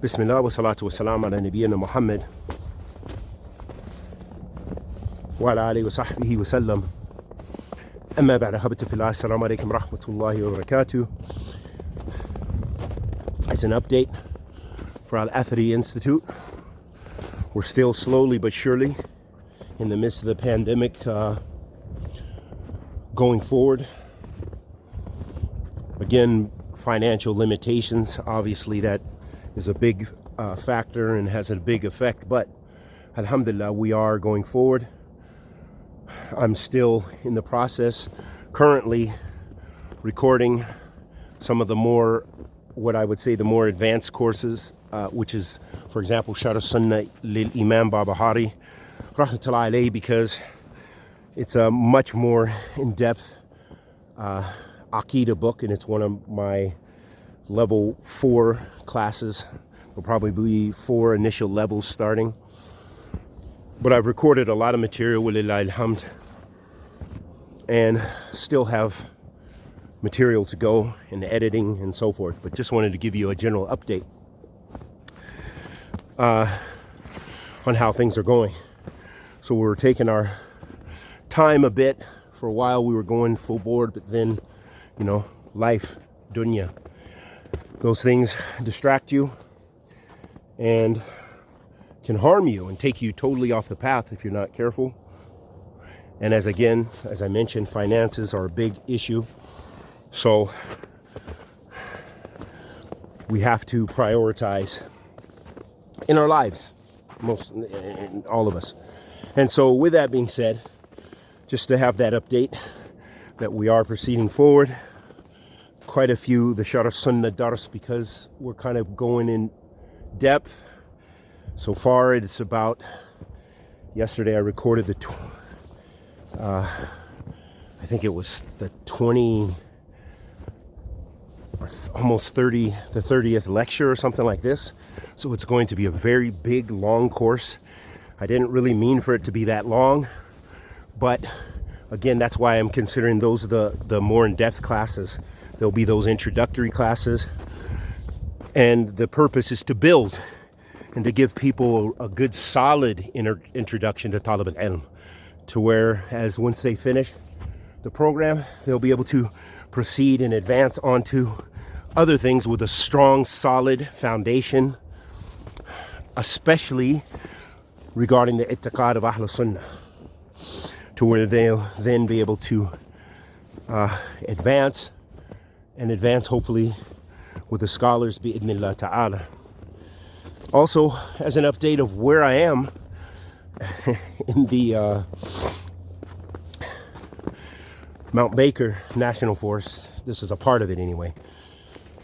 Bismillah wa salatu wa salam ala nabiyyina Muhammad wa ala alihi wa sahbihi wa sallam. Amma ba'da, habati fillah, assalamu alaikum rahmatullahi wa barakatuh. It's an update for Al-Athari Institute. We're still slowly but surely in the midst of the pandemic going forward. Again, financial limitations, obviously that is a big factor and has a big effect, but alhamdulillah, we are going forward. I'm still in the process currently recording some of the more, what I would say, the more advanced courses, which is, for example, Sharh Sunnah lil Imam Barbahari rahmatullahi alayhi, because it's a much more in-depth Aqidah book, and it's one of my level 4 classes. There'll probably be 4 initial levels starting, but I've recorded a lot of material, walillahi alhamd, and still have material to go in editing and so forth, but just wanted to give you a general update on how things are going. So we're taking our time a bit. For a while we were going full board, but then, you know, life, dunya, those things distract you and can harm you and take you totally off the path if you're not careful. And as I mentioned, finances are a big issue. So we have to prioritize in our lives, all of us. And so with that being said, just to have that update that we are proceeding forward. Quite a few, the Sharh Sunnah Dars, because we're kind of going in depth. So far it's about, yesterday I recorded I think it was the 20, almost 30, the 30th lecture or something like this. So it's going to be a very big, long course. I didn't really mean for it to be that long, but again, that's why I'm considering those the more in-depth classes. There'll be those introductory classes, and the purpose is to build and to give people a good solid introduction to Talib al-Ilm, to where as once they finish the program, they'll be able to proceed and advance onto other things with a strong, solid foundation, especially regarding the i'tiqad of Ahl Sunnah, to where they'll then be able to advance hopefully with the scholars bi'idhnillah ta'ala. Also, as an update of where I am in the Mount Baker National Forest. This is a part of it anyway.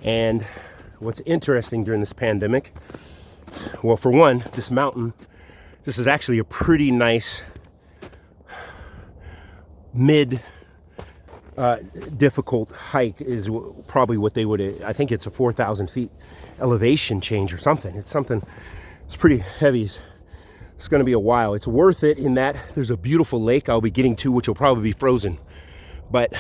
And what's interesting during this pandemic, well, for one, this mountain, this is actually a pretty nice difficult hike, is probably what they would, I think it's a 4,000 feet elevation change or something. It's pretty heavy. It's going to be a while. It's worth it in that there's a beautiful lake I'll be getting to, which will probably be frozen, but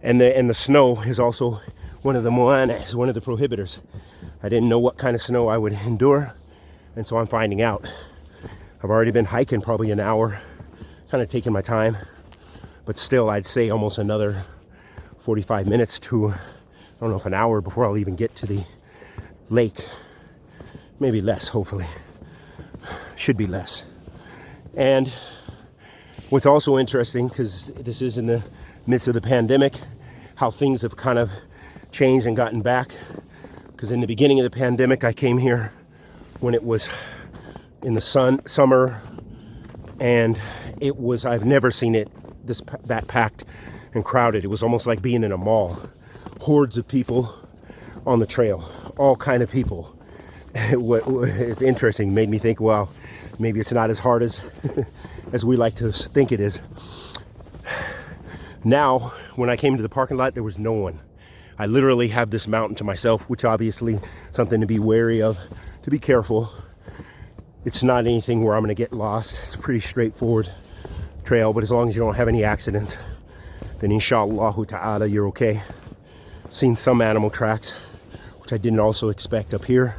and the snow is also one of the mu'anas, one of the prohibitors. I didn't know what kind of snow I would endure, and so I'm finding out. I've already been hiking probably an hour, kind of taking my time, but still I'd say almost another 45 minutes to, I don't know if an hour before I'll even get to the lake. Maybe less, hopefully. Should be less. And what's also interesting, because this is in the midst of the pandemic, how things have kind of changed and gotten back. Because in the beginning of the pandemic, I came here when it was in the summer, and it was, I've never seen it that packed and crowded. It was almost like being in a mall. Hordes of people on the trail, all kind of people. What is interesting, made me think, well, maybe it's not as hard as as we like to think it is. Now, when I came to the parking lot, there was no one. I literally have this mountain to myself, which obviously something to be wary of, to be careful. It's not anything where I'm going to get lost. It's a pretty straightforward trail, but as long as you don't have any accidents, then inshallah ta'ala you're okay. Seen some animal tracks, which I didn't also expect up here.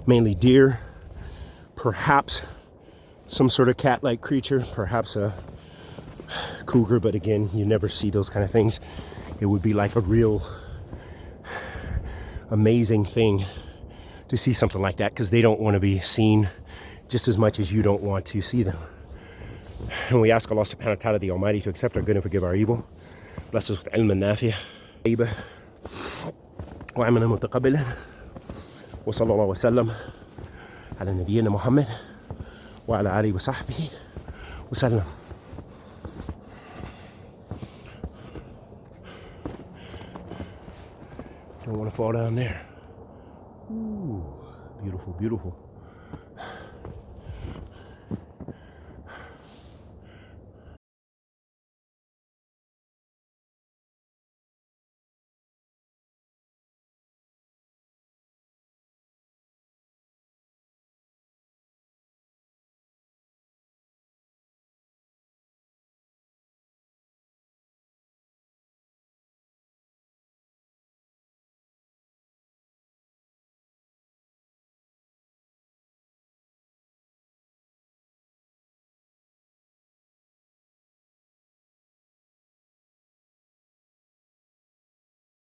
mainly deer, perhaps some sort of cat-like creature, perhaps a cougar, but again, you never see those kind of things. It would be like a real amazing thing to see something like that, because they don't want to be seen just as much as you don't want to see them. And we ask Allah subhanahu wa ta'ala, the Almighty, to accept our good and forgive our evil. Bless us with ilm nafi'ah, طيبة, وعملا متقبلا. وصلى الله وسلم على نبينا محمد وعلى آله وصحبه وسلم. Don't want to fall down there. Ooh, beautiful, beautiful.